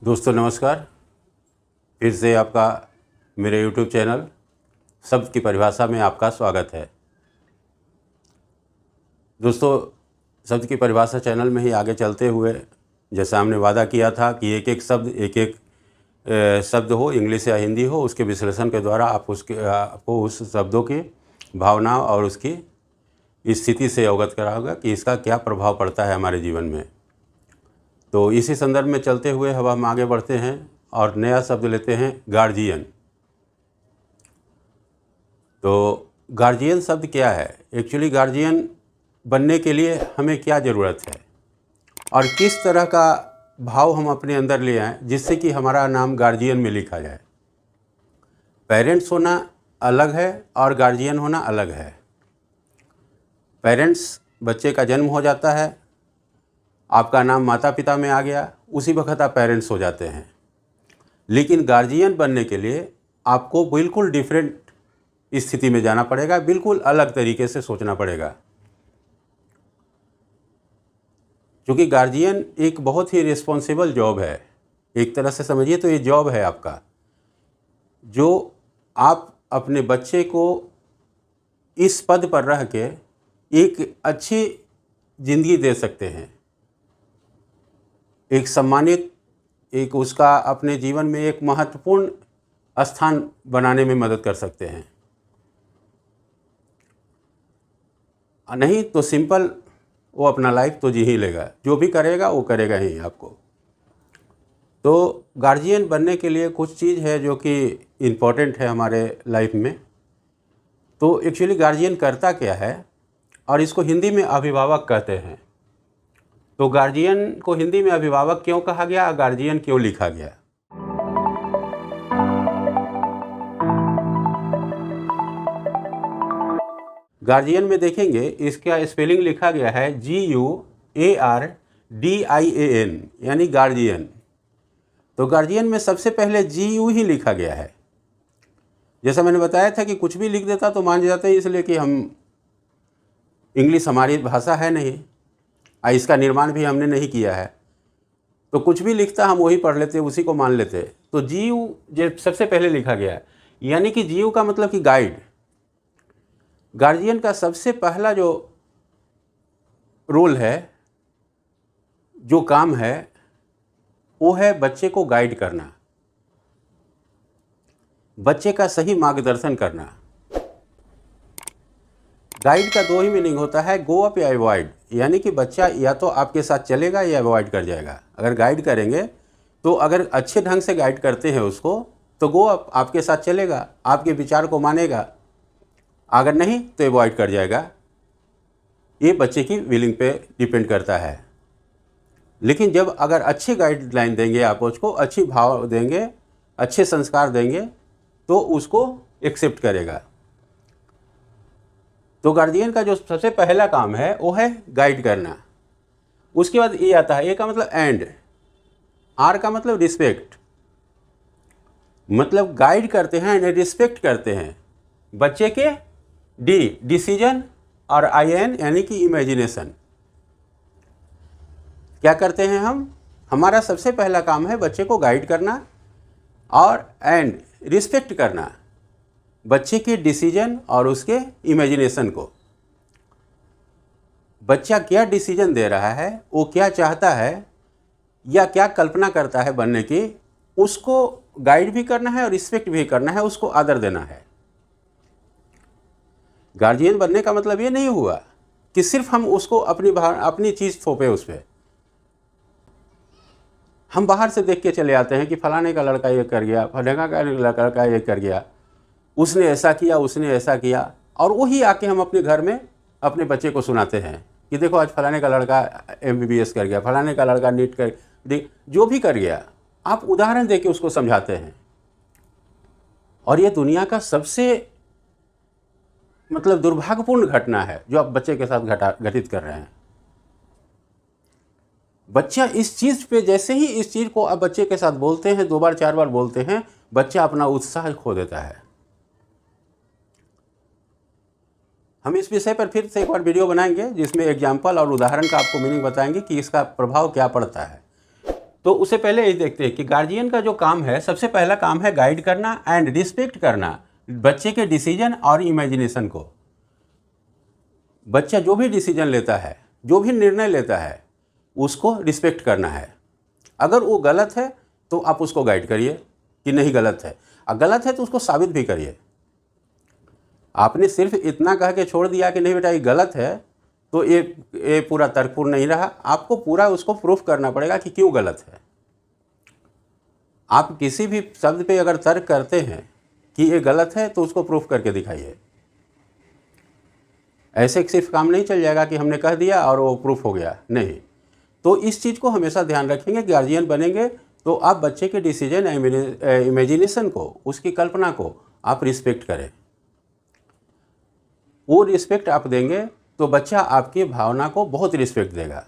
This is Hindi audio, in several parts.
दोस्तों नमस्कार। फिर से आपका मेरे YouTube चैनल शब्द की परिभाषा में आपका स्वागत है। दोस्तों, शब्द की परिभाषा चैनल में ही आगे चलते हुए जैसा हमने वादा किया था कि एक एक शब्द हो, इंग्लिश या हिंदी हो, उसके विश्लेषण के द्वारा आपको उस शब्दों की भावना और उसकी स्थिति से अवगत कराओगे कि इसका क्या प्रभाव पड़ता है हमारे जीवन में। तो इसी संदर्भ में चलते हुए अब हम आगे बढ़ते हैं और नया शब्द लेते हैं गार्जियन। तो गार्जियन शब्द क्या है? एक्चुअली गार्जियन बनने के लिए हमें क्या ज़रूरत है और किस तरह का भाव हम अपने अंदर ले आएँ जिससे कि हमारा नाम गार्जियन में लिखा जाए। पेरेंट्स होना अलग है और गार्जियन होना अलग है। पेरेंट्स, बच्चे का जन्म हो जाता है, आपका नाम माता पिता में आ गया, उसी वक्त आप पेरेंट्स हो जाते हैं। लेकिन गार्जियन बनने के लिए आपको बिल्कुल डिफरेंट स्थिति में जाना पड़ेगा, बिल्कुल अलग तरीके से सोचना पड़ेगा। क्योंकि गार्जियन एक बहुत ही रिस्पॉन्सिबल जॉब है। एक तरह से समझिए तो ये जॉब है आपका, जो आप अपने बच्चे को इस पद पर रह के एक अच्छी ज़िंदगी दे सकते हैं, एक सम्मानित, एक उसका अपने जीवन में एक महत्वपूर्ण स्थान बनाने में मदद कर सकते हैं। नहीं तो सिंपल वो अपना लाइफ तो जी ही लेगा, जो भी करेगा वो करेगा ही आपको। तो गार्जियन बनने के लिए कुछ चीज़ है जो कि इम्पोर्टेंट है हमारे लाइफ में। तो एक्चुअली गार्जियन करता क्या है, और इसको हिंदी में अभिभावक कहते हैं। तो गार्जियन को हिंदी में अभिभावक क्यों कहा गया, गार्जियन क्यों लिखा गया? गार्जियन में देखेंगे इसका स्पेलिंग लिखा गया है GUARDIAN, यानी गार्जियन। तो गार्जियन में सबसे पहले GU ही लिखा गया है। जैसा मैंने बताया था कि कुछ भी लिख देता तो मान जाते हैं, इसलिए कि हम इंग्लिश हमारी भाषा है नहीं, इसका निर्माण भी हमने नहीं किया है, तो कुछ भी लिखता हम वही पढ़ लेते, उसी को मान लेते। तो GU जो सबसे पहले लिखा गया है, यानी कि GU का मतलब कि गाइड। गार्जियन का सबसे पहला जो रोल है, जो काम है, वो है बच्चे को गाइड करना, बच्चे का सही मार्गदर्शन करना। गाइड का दो ही मीनिंग होता है, गो अप या अवॉइड, यानी कि बच्चा या तो आपके साथ चलेगा या अवॉइड कर जाएगा। अगर गाइड करेंगे तो अगर अच्छे ढंग से गाइड करते हैं उसको तो गो अप, आपके साथ चलेगा, आपके विचार को मानेगा। अगर नहीं तो अवॉइड कर जाएगा। ये बच्चे की विलिंग पे डिपेंड करता है। लेकिन जब अगर अच्छी गाइडलाइन देंगे, आप उसको अच्छी भाव देंगे, अच्छे संस्कार देंगे, तो उसको एक्सेप्ट करेगा। तो गार्जियन का जो सबसे पहला काम है वो है गाइड करना। उसके बाद ये आता है, ए का मतलब एंड, आर का मतलब रिस्पेक्ट, मतलब गाइड करते हैं, रिस्पेक्ट करते हैं बच्चे के डिसीजन, और IN यानी कि इमेजिनेशन। क्या करते हैं हम? हमारा सबसे पहला काम है बच्चे को गाइड करना और एंड रिस्पेक्ट करना बच्चे के डिसीजन और उसके इमेजिनेशन को। बच्चा क्या डिसीजन दे रहा है, वो क्या चाहता है या क्या कल्पना करता है बनने की, उसको गाइड भी करना है और रिस्पेक्ट भी करना है, उसको आदर देना है। गार्जियन बनने का मतलब ये नहीं हुआ कि सिर्फ हम उसको अपनी चीज़ थोपे उस पर। हम बाहर से देख के चले आते हैं कि फलाने का लड़का ये कर गया, फलाने का लड़का ये कर गया, उसने ऐसा किया, उसने ऐसा किया, और वही आके हम अपने घर में अपने बच्चे को सुनाते हैं कि देखो आज फलाने का लड़का MBBS कर गया, फलाने का लड़का नीट कर, जो भी कर गया, आप उदाहरण देके उसको समझाते हैं। और ये दुनिया का सबसे मतलब दुर्भाग्यपूर्ण घटना है जो आप बच्चे के साथ घटित कर रहे हैं। बच्चा इस चीज़ पे, जैसे ही इस चीज़ को आप बच्चे के साथ बोलते हैं, 2 बार 4 बार बोलते हैं, बच्चा अपना उत्साह खो देता है। हम इस विषय पर फिर से एक बार वीडियो बनाएंगे जिसमें एग्जाम्पल और उदाहरण का आपको मीनिंग बताएंगे कि इसका प्रभाव क्या पड़ता है। तो उससे पहले ये देखते हैं कि गार्जियन का जो काम है, सबसे पहला काम है गाइड करना एंड रिस्पेक्ट करना बच्चे के डिसीजन और इमेजिनेशन को। बच्चा जो भी डिसीजन लेता है, जो भी निर्णय लेता है, उसको रिस्पेक्ट करना है। अगर वो गलत है तो आप उसको गाइड करिए कि नहीं गलत है, और गलत है तो उसको साबित भी करिए। आपने सिर्फ इतना कह के छोड़ दिया कि नहीं बेटा ये गलत है, तो ये पूरा तर्कपूर्ण नहीं रहा। आपको पूरा उसको प्रूफ करना पड़ेगा कि क्यों गलत है। आप किसी भी शब्द पे अगर तर्क करते हैं कि ये गलत है, तो उसको प्रूफ करके दिखाइए। ऐसे सिर्फ काम नहीं चल जाएगा कि हमने कह दिया और वो प्रूफ हो गया, नहीं। तो इस चीज़ को हमेशा ध्यान रखेंगे। गार्जियन बनेंगे तो आप बच्चे के डिसीजन, इमेजिनेशन को, उसकी कल्पना को आप रिस्पेक्ट करें। वो रिस्पेक्ट आप देंगे तो बच्चा आपकी भावना को बहुत रिस्पेक्ट देगा।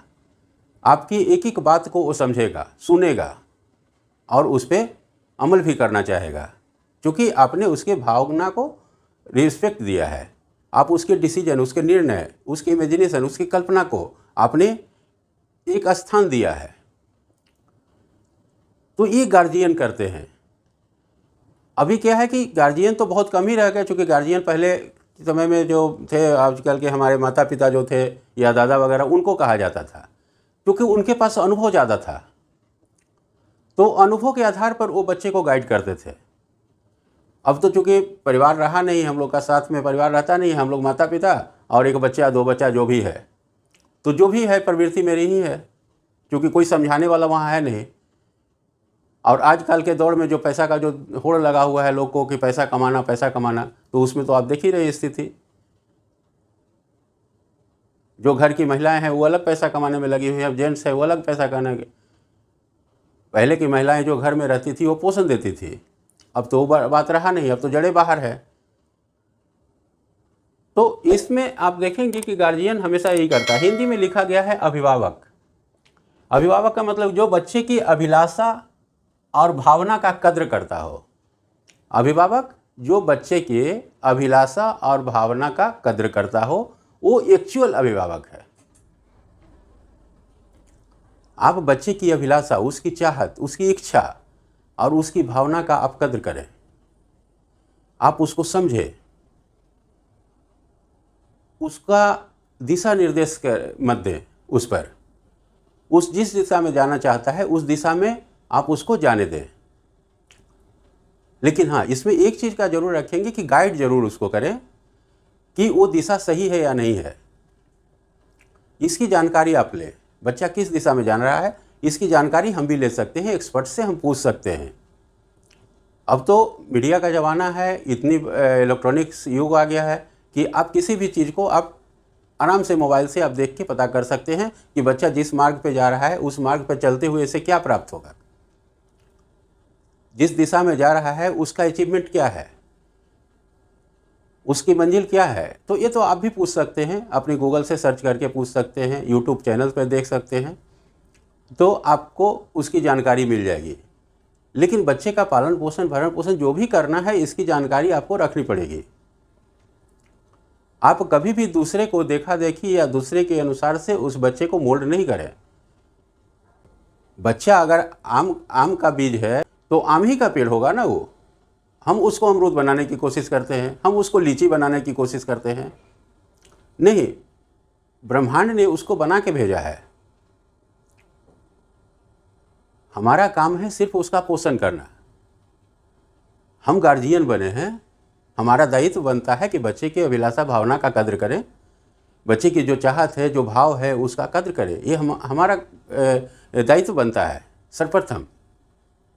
आपकी एक एक बात को वो समझेगा, सुनेगा और उस पर अमल भी करना चाहेगा, क्योंकि आपने उसके भावना को रिस्पेक्ट दिया है। आप उसके डिसीजन, उसके निर्णय, उसके इमेजिनेशन, उसकी कल्पना को आपने एक स्थान दिया है। तो ये गार्जियन करते हैं। अभी क्या है कि गार्जियन तो बहुत कम ही रह गए, क्योंकि गार्जियन पहले समय में जो थे, आजकल के हमारे माता पिता जो थे या दादा वगैरह, उनको कहा जाता था, क्योंकि उनके पास अनुभव ज़्यादा था। तो अनुभव के आधार पर वो बच्चे को गाइड करते थे। अब तो चूँकि परिवार रहा नहीं, हम लोग का साथ में परिवार रहता नहीं, हम लोग माता पिता और एक बच्चा, दो बच्चा, जो भी है, तो जो भी है प्रवृत्ति मेरी ही है, क्योंकि कोई समझाने वाला वहाँ है नहीं। और आजकल के दौर में जो पैसा का जो होड़ लगा हुआ है लोग को कि पैसा कमाना, पैसा कमाना, तो उसमें तो आप देख ही रहे स्थिति। जो घर की महिलाएं हैं वो अलग पैसा कमाने में लगी हुई है, अब जेंट्स है वो अलग पैसा कमाने। पहले की महिलाएं जो घर में रहती थी वो पोषण देती थी, अब तो वो बात रहा नहीं, अब तो जड़े बाहर है। तो इसमें आप देखेंगे कि गार्जियन हमेशा यही करता है। हिंदी में लिखा गया है अभिभावक। अभिभावक का मतलब जो बच्चे की अभिलाषा और भावना का कद्र करता हो। अभिभावक जो बच्चे के अभिलाषा और भावना का कद्र करता हो, वो एक्चुअल अभिभावक है। आप बच्चे की अभिलाषा, उसकी चाहत, उसकी इच्छा और उसकी भावना का आप कद्र करें, आप उसको समझें, उसका दिशा निर्देश मत दें उस पर। उस जिस दिशा में जाना चाहता है उस दिशा में आप उसको जाने दें। लेकिन हाँ, इसमें एक चीज़ का जरूर रखेंगे कि गाइड जरूर उसको करें कि वो दिशा सही है या नहीं है। इसकी जानकारी आप लें, बच्चा किस दिशा में जान रहा है, इसकी जानकारी हम भी ले सकते हैं, एक्सपर्ट से हम पूछ सकते हैं। अब तो मीडिया का ज़माना है, इतनी इलेक्ट्रॉनिक्स युग आ गया है कि आप किसी भी चीज़ को आप आराम से मोबाइल से आप देख के पता कर सकते हैं कि बच्चा जिस मार्ग पे जा रहा है उस मार्ग पर चलते हुए इसे क्या प्राप्त होगा, जिस दिशा में जा रहा है उसका अचीवमेंट क्या है, उसकी मंजिल क्या है। तो ये तो आप भी पूछ सकते हैं, अपने गूगल से सर्च करके पूछ सकते हैं, यूट्यूब चैनल पर देख सकते हैं, तो आपको उसकी जानकारी मिल जाएगी। लेकिन बच्चे का पालन पोषण, भरण पोषण जो भी करना है, इसकी जानकारी आपको रखनी पड़ेगी। आप कभी भी दूसरे को देखा देखी या दूसरे के अनुसार से उस बच्चे को मोल्ड नहीं करें। बच्चा अगर आम का बीज है तो आम ही का पेड़ होगा ना वो। हम उसको अमरूद बनाने की कोशिश करते हैं, हम उसको लीची बनाने की कोशिश करते हैं, नहीं, ब्रह्मांड ने उसको बना के भेजा है। हमारा काम है सिर्फ उसका पोषण करना। हम गार्जियन बने हैं, हमारा दायित्व बनता है कि बच्चे की अभिलाषा, भावना का कद्र करें, बच्चे की जो चाहत है, जो भाव है, उसका कद्र करें। ये हमारा दायित्व बनता है सर्वप्रथम।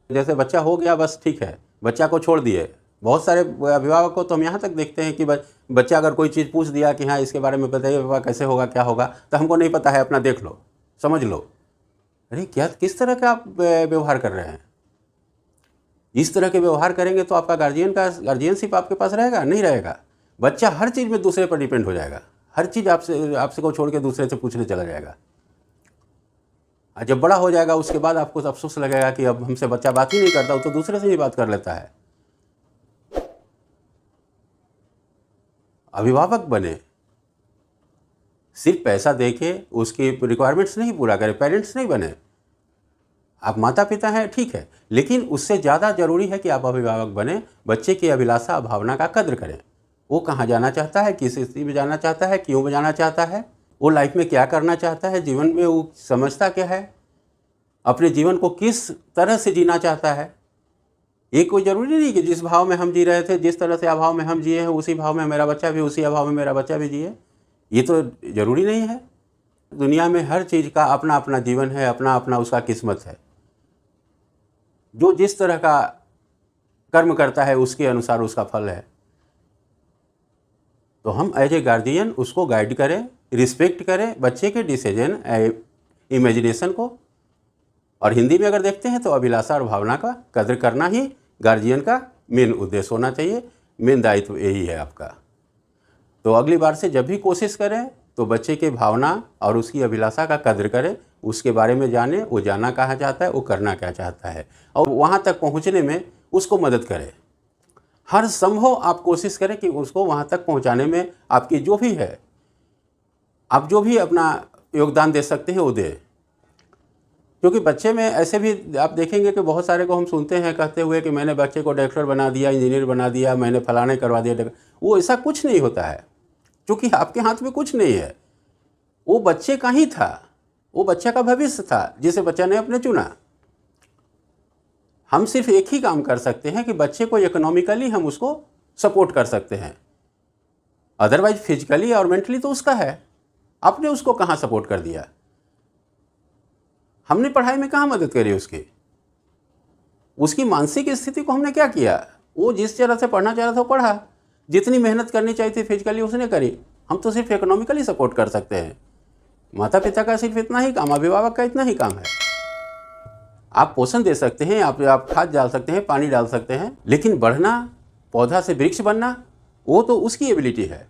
जैसे बच्चा हो गया बस ठीक है, बच्चा को छोड़ दिए। बहुत सारे अभिभावक को तो हम यहाँ तक देखते हैं कि बच्चा अगर कोई चीज़ पूछ दिया कि हाँ इसके बारे में बताइए पापा कैसे होगा, क्या होगा, तो हमको नहीं पता है, अपना देख लो, समझ लो। अरे क्या, किस तरह का आप व्यवहार कर रहे हैं? इस तरह के व्यवहार करेंगे तो आपका गार्जियनशिप आपके पास रहेगा? नहीं रहेगा। बच्चा हर चीज़ में दूसरे पर डिपेंड हो जाएगा, हर चीज़ आपसे को छोड़ के दूसरे से पूछने चला जाएगा। जब बड़ा हो जाएगा उसके बाद आपको अफसोस लगेगा कि अब हमसे बच्चा बात ही नहीं करता, वो तो दूसरे से ही बात कर लेता है। अभिभावक बने, सिर्फ पैसा देके उसकी रिक्वायरमेंट्स नहीं पूरा करें, पेरेंट्स नहीं बने। आप माता पिता हैं, ठीक है, लेकिन उससे ज़्यादा ज़रूरी है कि आप अभिभावक बने, बच्चे की अभिलाषा भावना का कद्र करें। वो कहाँ जाना चाहता है, किस स्थिति में जाना चाहता है, क्यों जाना चाहता है, वो लाइफ में क्या करना चाहता है, जीवन में वो समझता क्या है, अपने जीवन को किस तरह से जीना चाहता है। ये कोई ज़रूरी नहीं कि जिस भाव में हम जी रहे थे, जिस तरह से अभाव में हम जिए हैं, उसी भाव में मेरा बच्चा भी, उसी अभाव में मेरा बच्चा भी जिए। ये तो ज़रूरी नहीं है। दुनिया में हर चीज़ का अपना अपना जीवन है, अपना अपना उसका किस्मत है। जो जिस तरह का कर्म करता है उसके अनुसार उसका फल है। तो हम एज ए गार्जियन उसको गाइड करें, रिस्पेक्ट करें बच्चे के डिसीजन, इमेजिनेशन को। और हिंदी में अगर देखते हैं तो अभिलाषा और भावना का कद्र करना ही गार्जियन का मेन उद्देश्य होना चाहिए, मेन दायित्व यही है आपका। तो अगली बार से जब भी कोशिश करें तो बच्चे के भावना और उसकी अभिलाषा का कद्र करें, उसके बारे में जानें, वो जाना कहाँ चाहता है, वो करना क्या चाहता है, और वहाँ तक पहुँचने में उसको मदद करें। हर संभव आप कोशिश करें कि उसको वहाँ तक पहुँचाने में आपकी जो भी है, आप जो भी अपना योगदान दे सकते हैं वो दें। क्योंकि बच्चे में ऐसे भी आप देखेंगे कि बहुत सारे को हम सुनते हैं कहते हुए कि मैंने बच्चे को डॉक्टर बना दिया, इंजीनियर बना दिया, मैंने फलाने करवा दिया। वो ऐसा कुछ नहीं होता है, क्योंकि आपके हाथ में कुछ नहीं है। वो बच्चे का ही था, वो बच्चे का भविष्य था जिसे बच्चा ने अपने चुना। हम सिर्फ एक ही काम कर सकते हैं कि बच्चे को इकोनॉमिकली हम उसको सपोर्ट कर सकते हैं, अदरवाइज फिजिकली और मेंटली तो उसका है। आपने उसको कहाँ सपोर्ट कर दिया? हमने पढ़ाई में कहाँ मदद करी उसकी मानसिक स्थिति को हमने क्या किया? वो जिस तरह से पढ़ना चाह रहा था वो पढ़ा, जितनी मेहनत करनी चाहिए थी फिजिकली उसने करी। हम तो सिर्फ इकोनॉमिकली सपोर्ट कर सकते हैं। माता पिता का सिर्फ इतना ही काम, अभिभावक का इतना ही काम है। आप पोषण दे सकते हैं, आप खाद डाल सकते हैं, पानी डाल सकते हैं, लेकिन बढ़ना, पौधा से वृक्ष बनना, वो तो उसकी एबिलिटी है।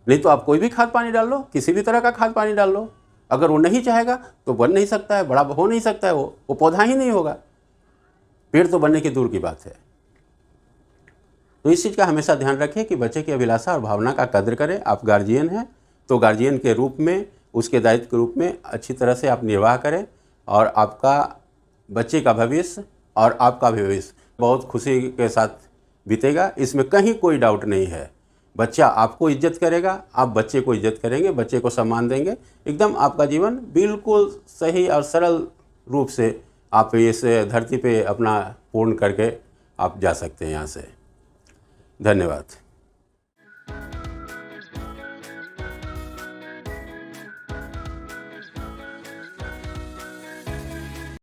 नहीं तो आप कोई भी खाद पानी डाल लो, किसी भी तरह का खाद पानी डाल लो, अगर वो नहीं चाहेगा तो बन नहीं सकता है, बड़ा हो नहीं सकता है, वो पौधा ही नहीं होगा। पेड़ तो बनने की दूर की बात है। तो इस चीज़ का हमेशा ध्यान रखें कि बच्चे की अभिलाषा और भावना का कद्र करें। आप गार्जियन हैं तो गार्जियन के रूप में, उसके दायित्व के रूप में अच्छी तरह से आप निर्वाह करें, और आपका बच्चे का भविष्य और आपका भविष्य बहुत खुशी के साथ बीतेगा, इसमें कहीं कोई डाउट नहीं है। बच्चा आपको इज्जत करेगा, आप बच्चे को इज्जत करेंगे, बच्चे को सम्मान देंगे, एकदम आपका जीवन बिल्कुल सही और सरल रूप से आप इस धरती पे अपना पूर्ण करके आप जा सकते हैं यहाँ से। धन्यवाद।